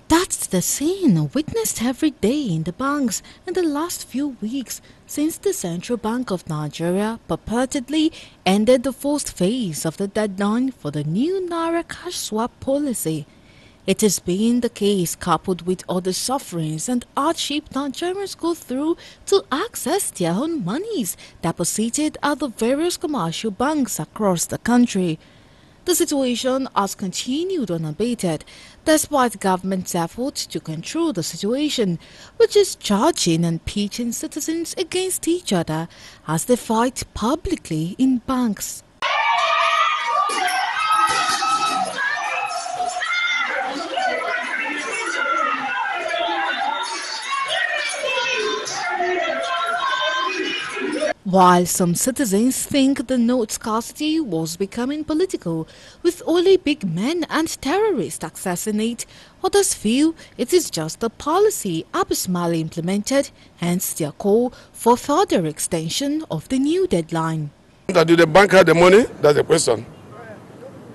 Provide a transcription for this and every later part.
That's the scene witnessed every day in the banks in the last few weeks since the Central Bank of Nigeria purportedly ended the first phase of the deadline for the new Naira cash swap policy. It has been the case coupled with other sufferings and hardship Nigerians go through to access their own monies deposited at the various commercial banks across the country. The situation has continued unabated despite government's efforts to control the situation, which is charging and pitting citizens against each other as they fight publicly in banks. While some citizens think the note scarcity was becoming political, with only big men and terrorists accessing it, others feel it is just a policy abysmally implemented, hence their call for further extension of the new deadline. Do the bank have the money? That's the question.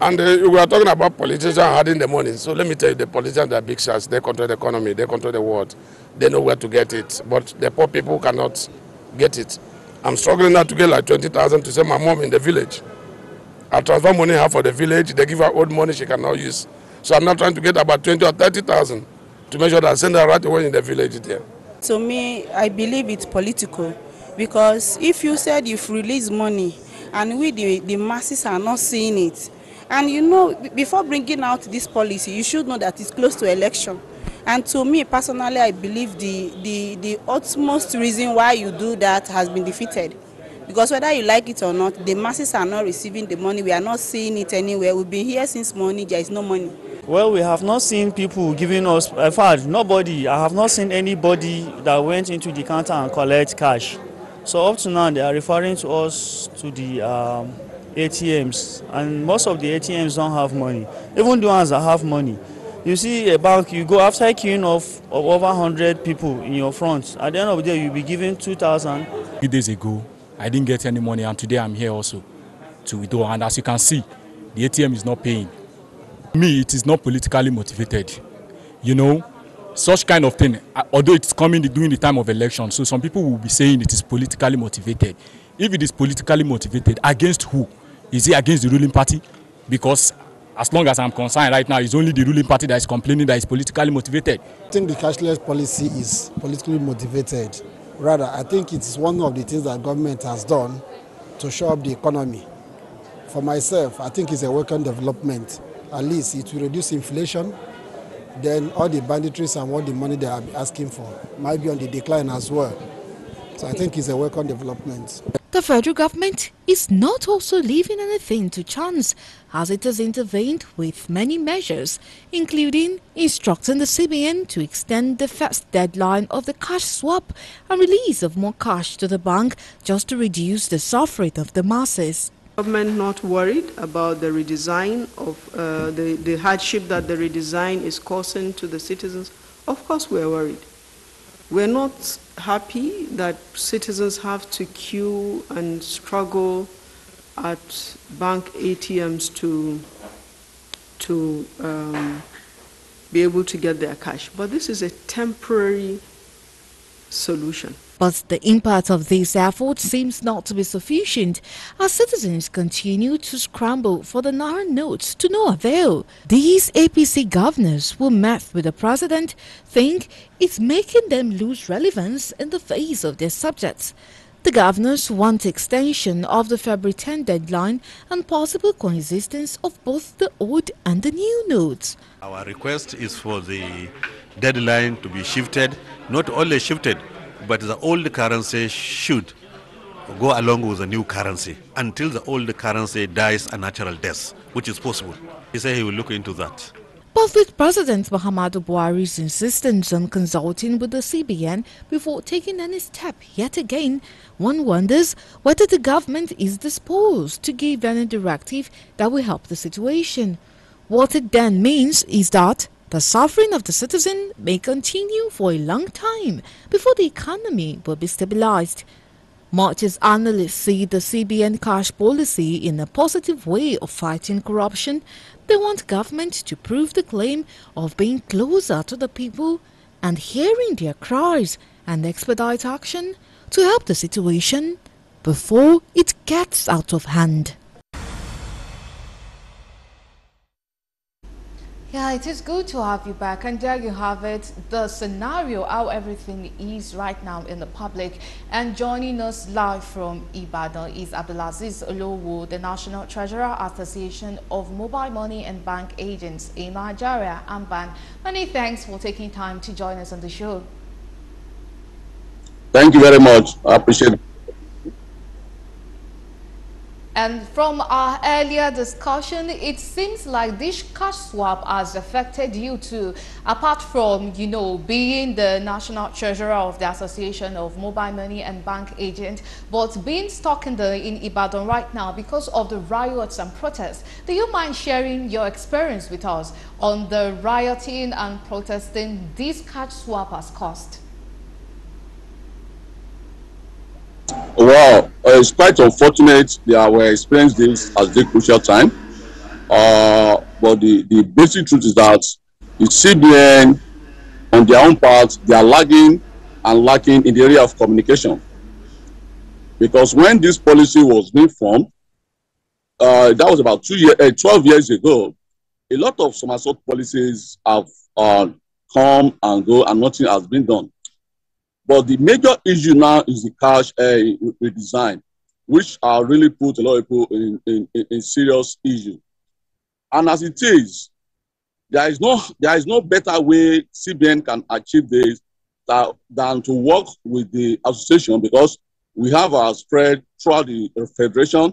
And we are talking about politicians having the money. So let me tell you, the politicians are big shots. They control the economy, they control the world. They know where to get it. But the poor people cannot get it. I'm struggling now to get like 20,000 to send my mom in the village. I transfer money half for the village. They give her old money she cannot use. So I'm now trying to get about 20 or 30,000 to make sure that I send her right away in the village there. To me, I believe it's political. Because if you said you've released money and we, the masses, are not seeing it, and you know, before bringing out this policy, you should know that it's close to election. And to me, personally, I believe the utmost reason why you do that has been defeated. Because whether you like it or not, the masses are not receiving the money. We are not seeing it anywhere. We've been here since morning. There is no money. Well, we have not seen people giving us, in fact, nobody. I have not seen anybody that went into the counter and collect cash. So up to now, they are referring to us to the ATMs. And most of the ATMs don't have money. Even the ones that have money. You see a bank, you go after queuing of over 100 people in your front. At the end of the day, you'll be given 2,000. 3 days ago, I didn't get any money, and today I'm here also to withdraw. And as you can see, the ATM is not paying. Me, it is not politically motivated. You know, such kind of thing, although it's coming during the time of election, so some people will be saying it is politically motivated. If it is politically motivated, against who? Is it against the ruling party? Because as long as I'm concerned right now, it's only the ruling party that is complaining that it's politically motivated. I think the cashless policy is politically motivated. Rather, I think it's one of the things that government has done to show up the economy. For myself, I think it's a welcome development. At least it will reduce inflation. Then all the banditries and all the money they are asking for might be on the decline as well. So I think it's a welcome development. The federal government is not also leaving anything to chance, as it has intervened with many measures, including instructing the CBN to extend the first deadline of the cash swap and release of more cash to the bank just to reduce the suffering of the masses. Government not worried about the redesign of the hardship that the redesign is causing to the citizens? Of course we are worried. We're not happy that citizens have to queue and struggle at bank ATMs to be able to get their cash. But this is a temporary solution. But the impact of this effort seems not to be sufficient as citizens continue to scramble for the Naira notes to no avail. These APC governors who met with the president think it's making them lose relevance in the face of their subjects. The governors want extension of the February 10 deadline and possible coexistence of both the old and the new notes. Our request is for the deadline to be shifted, not only shifted, but the old currency should go along with the new currency until the old currency dies a natural death, which is possible. He said he will look into that. But with President Muhammadu Buhari's insistence on consulting with the CBN before taking any step yet again, one wonders whether the government is disposed to give any directive that will help the situation. What it then means is that the suffering of the citizen may continue for a long time before the economy will be stabilized. Much as analysts see the CBN cash policy in a positive way of fighting corruption, they want government to prove the claim of being closer to the people and hearing their cries and expedite action to help the situation before it gets out of hand. Yeah, it is good to have you back, and there you have it, the scenario, how everything is right now in the public. And joining us live from Ibadan is Abdulaziz Olowo, the National Treasurer Association of Mobile Money and Bank Agents in Nigeria, AMBAN. Many thanks for taking time to join us on the show. Thank you very much. I appreciate it. And from our earlier discussion, it seems like this cash swap has affected you too, apart from, being the National Treasurer of the Association of Mobile Money and Bank Agents, but being stuck in Ibadan right now because of the riots and protests. Do you mind sharing your experience with us on the rioting and protesting this cash swap has caused? Well, it's quite unfortunate that we experienced this at this crucial time. But the basic truth is that the CBN, on their own part, they are lagging and lacking in the area of communication. Because when this policy was being formed, that was about 12 years ago, a lot of somersault policies have come and go and nothing has been done. But the major issue now is the cash redesign, which really put a lot of people in serious issue. And as it is, there is no better way CBN can achieve this than to work with the association, because we have our spread throughout the federation.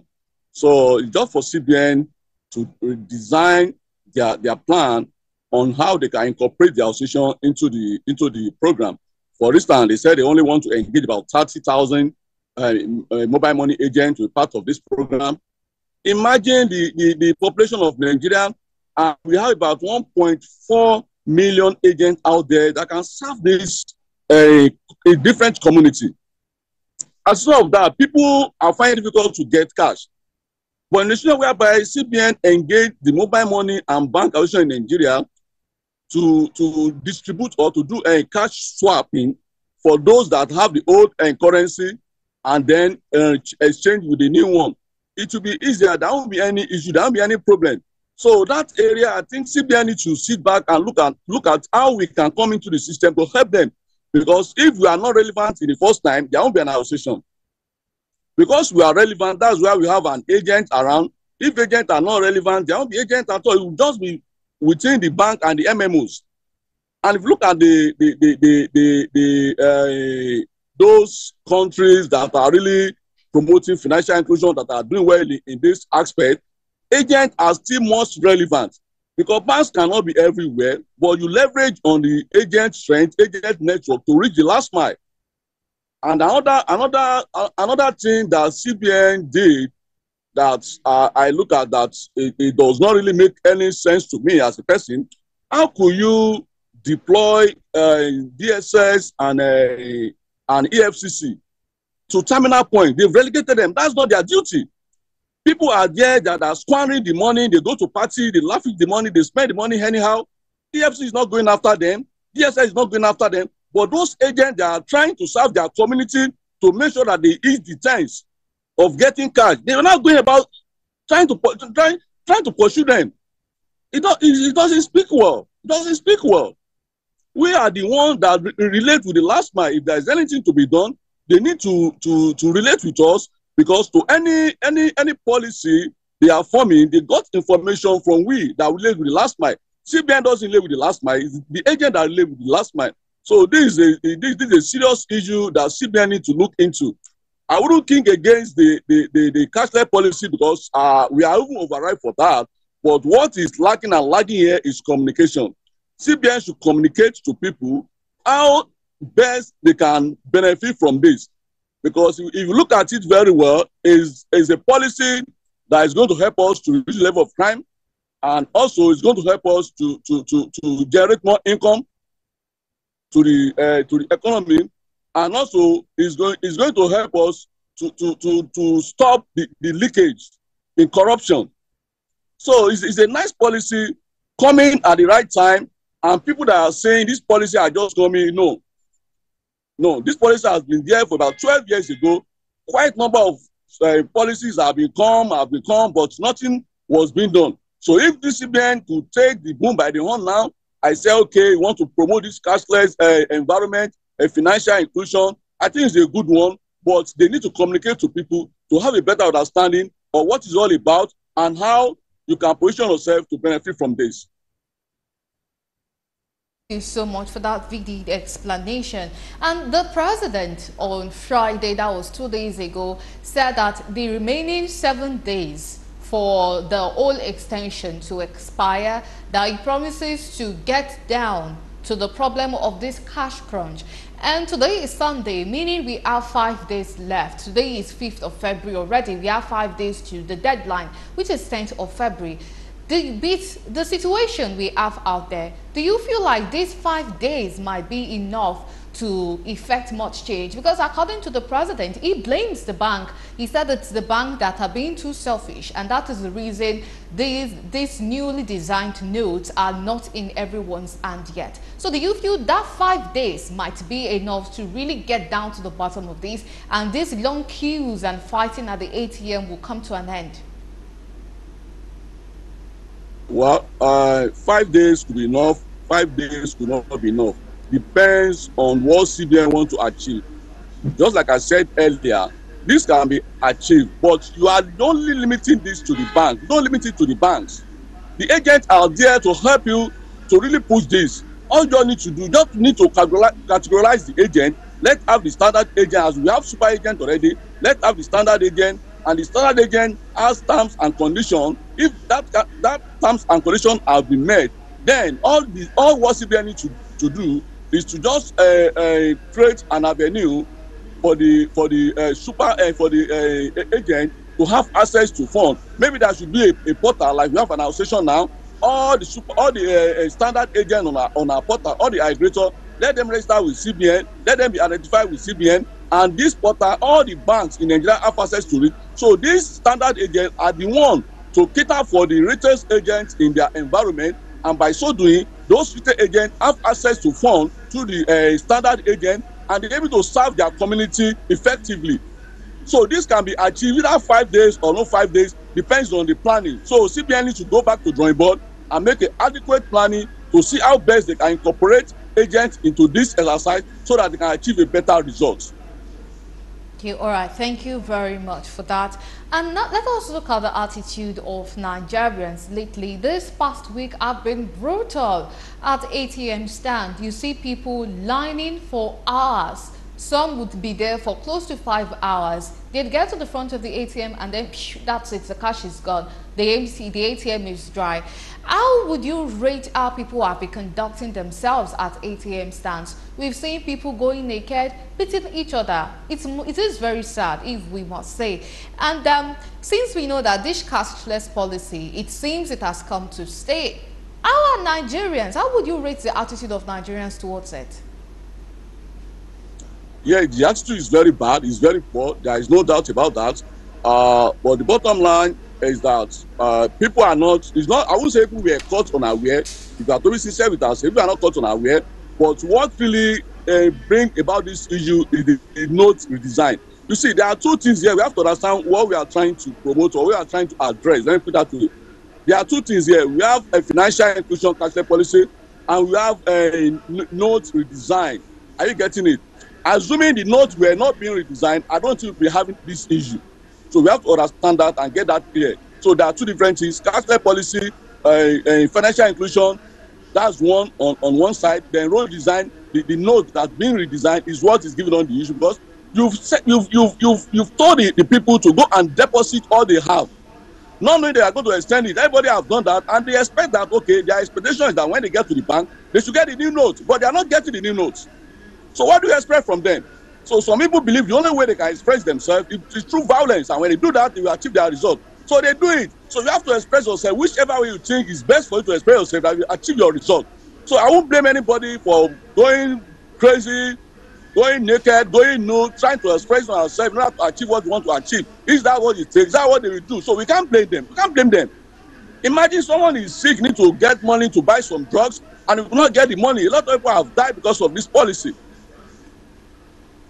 So it's just for CBN to design their plan on how they can incorporate the association into the program. For instance, they said they only want to engage about 30,000 mobile money agents to be part of this program. Imagine the population of Nigeria. We have about 1.4 million agents out there that can serve this a different community. As a result of that, people are finding it difficult to get cash. But in the situation whereby CBN engaged the mobile money and bank association in Nigeria to distribute or to do a cash swapping for those that have the old currency and then exchange with the new one, it will be easier. There won't be any issue. There won't be any problem. So that area, I think CBN needs to sit back and look at how we can come into the system to help them. Because if we are not relevant in the first time, there won't be an association. Because we are relevant, that's why we have an agent around. If agents are not relevant, there won't be agent at all. It will just be within the bank and the MMOs. And if you look at those countries that are really promoting financial inclusion, that are doing well in this aspect, agents are still most relevant, because banks cannot be everywhere, but you leverage on the agent strength, agent network to reach the last mile. And another thing that CBN did that I look at that it does not really make any sense to me as a person. How could you deploy DSS and EFCC to terminal point? They've relegated them. That's not their duty. People are there that are squandering the money. They go to party, they laugh with the money, they spend the money anyhow. EFCC is not going after them. DSS is not going after them. But those agents that are trying to serve their community to make sure that they ease the chance of getting cash, they are not going about trying to pursue them. It doesn't speak well. It doesn't speak well. We are the ones that relate with the last mile. If there is anything to be done, they need to relate with us, because to any policy they are forming, they got information from we that relate with the last mile. CBN doesn't relate with the last mile. It's the agent that relate with the last mile. So this is a serious issue that CBN needs to look into. I wouldn't think against the cashless policy, because we are even overripe for that. But what is lacking here is communication. CBN should communicate to people how best they can benefit from this. Because if you look at it very well, is a policy that is going to help us to reduce the level of crime, and also it's going to help us to generate more income to the economy, and also is going to help us to stop the leakage in corruption. So it's a nice policy coming at the right time, and people that are saying this policy are just coming, no, this policy has been there for about 12 years ago. Quite a number of policies have become, but nothing was being done. So if the CBN could take the bull by the horn now, I say, okay, we want to promote this cashless environment, financial inclusion. I think it's a good one, but they need to communicate to people to have a better understanding of what it's all about and how you can position yourself to benefit from this. Thank you so much for that vivid explanation. And the president on Friday, that was 2 days ago, said that the remaining 7 days for the whole extension to expire, that he promises to get down to the problem of this cash crunch. And today is Sunday, meaning we have 5 days left. Today is 5th of February already. We have 5 days to the deadline, which is 10th of February. The situation we have out there, do you feel like these 5 days might be enough to effect much change? Because according to the president, he blames the bank. He said it's the bank that are being too selfish, and that is the reason these newly designed notes are not in everyone's hand yet. So do you feel that 5 days might be enough to really get down to the bottom of this, and these long queues and fighting at the ATM will come to an end? Well, 5 days could be enough. 5 days could not be enough. Depends on what CBN want to achieve. Just like I said earlier, this can be achieved, but you are only limiting this to the bank. Don't limit it to the banks. The agents are there to help you to really push this. All you need to do, just need to categorize the agent. Let's have the standard agent, as we have super agent already. Let's have the standard agent, and the standard agent has terms and conditions. If that terms and conditions have been met, then all what CBN needs to do is to just create an avenue for the agent to have access to funds. Maybe there should be a portal like we have an association now. All the standard agent on our portal, all the aggregator, let them register with CBN, let them be identified with CBN, and this portal, all the banks in Nigeria have access to it. So these standard agents are the one to cater for the retail agents in their environment, and by so doing, those retail agents have access to funds through the standard agent, and they're able to serve their community effectively. So this can be achieved without 5 days or no 5 days, depends on the planning. So CBN needs to go back to drawing board and make an adequate planning to see how best they can incorporate agents into this exercise so that they can achieve a better result. Okay, all right, thank you very much for that. And now let us look at the attitude of Nigerians lately. This past week have been brutal at ATM stand. You see people lining for hours. Some would be there for close to 5 hours. They'd get to the front of the ATM and then that's it, the cash is gone. The ATM is dry. How would you rate how people have been conducting themselves at ATM stands? We've seen people going naked, beating each other. It is very sad, if we must say. And since we know that this cashless policy, it seems it has come to stay, how are Nigerians? How would you rate the attitude of Nigerians towards it? Yeah, the attitude is very bad. It's very poor. There is no doubt about that. But the bottom line is that people are not. It's not. I wouldn't say people were caught unaware. If you are to be sincere with us, people are not caught unaware. But what really bring about this issue is the note redesign. You see, there are two things here. We have to understand what we are trying to promote or we are trying to address. Let me put that to you. There are two things here. We have a financial inclusion cashless policy, and we have a note redesign. Are you getting it? Assuming the notes were not being redesigned, I don't think we're having this issue. So we have to understand that and get that clear. So there are two different things. Cashless policy, financial inclusion, that's one on one side. Then road design, the note that's being redesigned is what is given on the issue, because you've told the people to go and deposit all they have. Not knowing they are going to extend it. Everybody have done that, and they expect that, okay, their expectation is that when they get to the bank, they should get the new notes, but they are not getting the new notes. So what do you expect from them? So some people believe the only way they can express themselves is through violence, and when they do that, they will achieve their result. So they do it. So you have to express yourself whichever way you think is best for you to express yourself, that you achieve your result. So I won't blame anybody for going crazy, going naked, going nude, trying to express ourselves in order to achieve what we want to achieve. Is that what it takes? Is that what they will do? So we can't blame them. We can't blame them. Imagine someone is sick, need to get money to buy some drugs, and will not get the money. A lot of people have died because of this policy.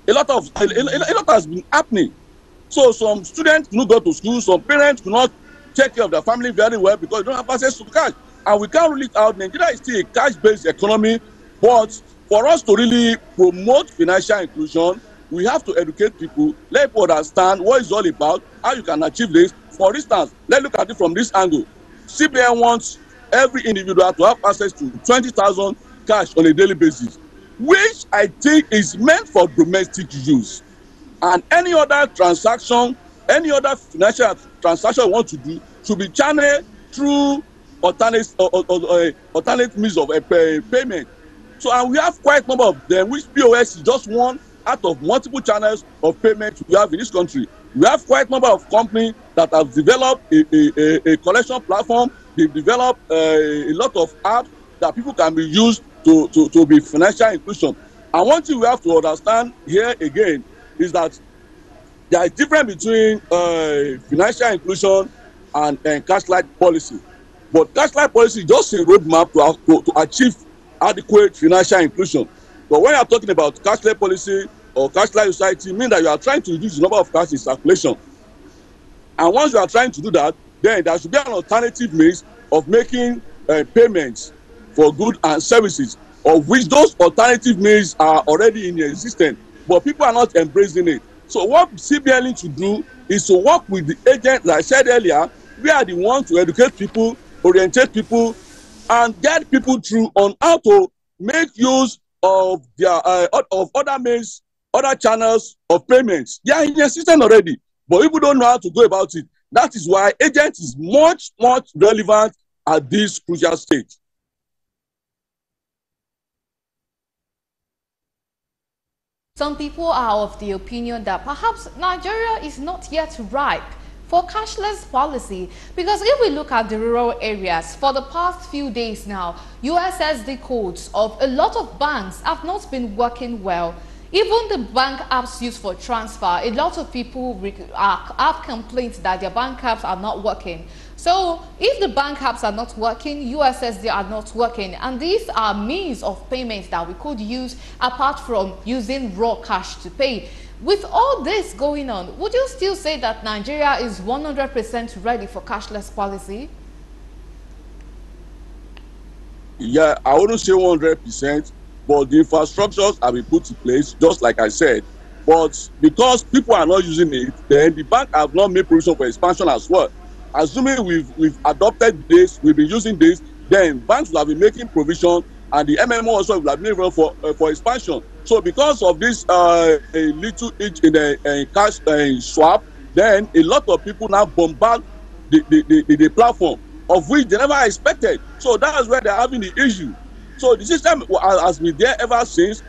A lot has been happening. So some students do not go to school, some parents do not take care of their family very well because they don't have access to cash. And we can't rule it out. Nigeria is still a cash-based economy, but for us to really promote financial inclusion, we have to educate people, let people understand what it's all about, how you can achieve this. For instance, let's look at it from this angle. CBN wants every individual to have access to 20,000 cash on a daily basis, which I think is meant for domestic use. And any other transaction, any other financial transaction you want to do should be channeled through alternate means of payment. So, and we have quite a number of them, which POS is just one out of multiple channels of payment we have in this country. We have quite a number of companies that have developed a collection platform. They've developed a lot of apps that people can be used to be financial inclusion. And one thing we have to understand here again is that there is a difference between financial inclusion and cashless policy. But cashless policy is just a roadmap to achieve adequate financial inclusion. But when you are talking about cashless policy or cashless society, it means that you are trying to reduce the number of cash in circulation. And once you are trying to do that, then there should be an alternative means of making payments for goods and services, of which those alternative means are already in existence, but people are not embracing it. So what CBN needs to do is to work with the agents, like I said earlier. We are the ones to educate people, orientate people, and get people through on how to make use of their of other means, other channels of payments. They are in the system already, but people don't know how to go about it. That is why agent is much relevant at this crucial stage. Some people are of the opinion that perhaps Nigeria is not yet ripe for cashless policy, because if we look at the rural areas, for the past few days now, USSD codes of a lot of banks have not been working well. Even the bank apps used for transfer, a lot of people have complaints that their bank apps are not working. So if the bank apps are not working, USSD are not working, and these are means of payments that we could use apart from using raw cash to pay. With all this going on, would you still say that Nigeria is 100% ready for cashless policy? Yeah, I wouldn't say 100%, but the infrastructures have been put in place, just like I said. But because people are not using it, then the bank have not made provision for expansion as well. Assuming we've adopted this, we've been using this, then banks will have been making provision, and the MMO also will have been able for expansion. So because of this a little itch in the cash swap, then a lot of people now bombard the platform, of which they never expected. So that's where they're having the issue. So the system has been there ever since,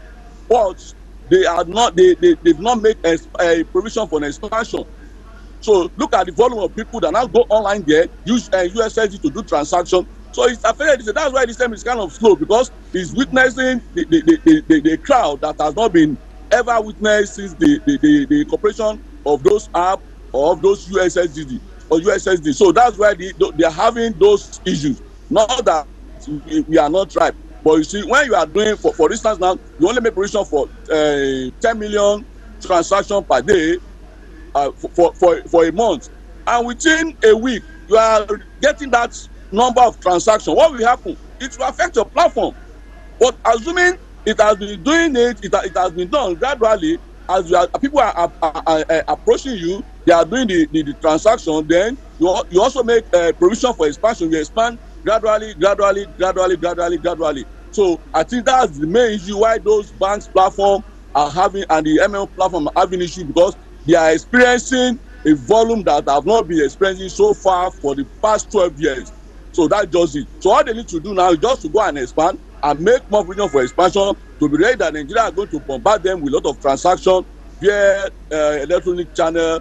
but they've not made a provision for an expansion. So look at the volume of people that now go online there, use USSD to do transaction. So it's affected. That's why this time is kind of slow, because it's witnessing the crowd that has not been ever witnessed since the corporation of those apps or of those USSD. So that's why they are having those issues. Not that we are not ripe, but you see, when you are doing, for instance now, you only make provision for 10 million transactions per day for a month, and within a week you are getting that number of transactions. What will happen? It will affect your platform. But assuming it has been doing it has been done gradually, as people are approaching you, they are doing the transaction, then you also make provision for expansion. You expand gradually. So I think that's the main issue why those banks platform are having, and the ML platform are having issue, because they are experiencing a volume that have not been experiencing so far for the past 12 years. So that's just it. So all they need to do now is just to go and expand and make more provision for expansion, to be ready that Nigeria are going to bombard them with a lot of transactions via electronic channel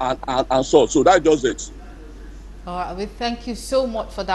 and so. So that's just it. All right, we thank you so much for that.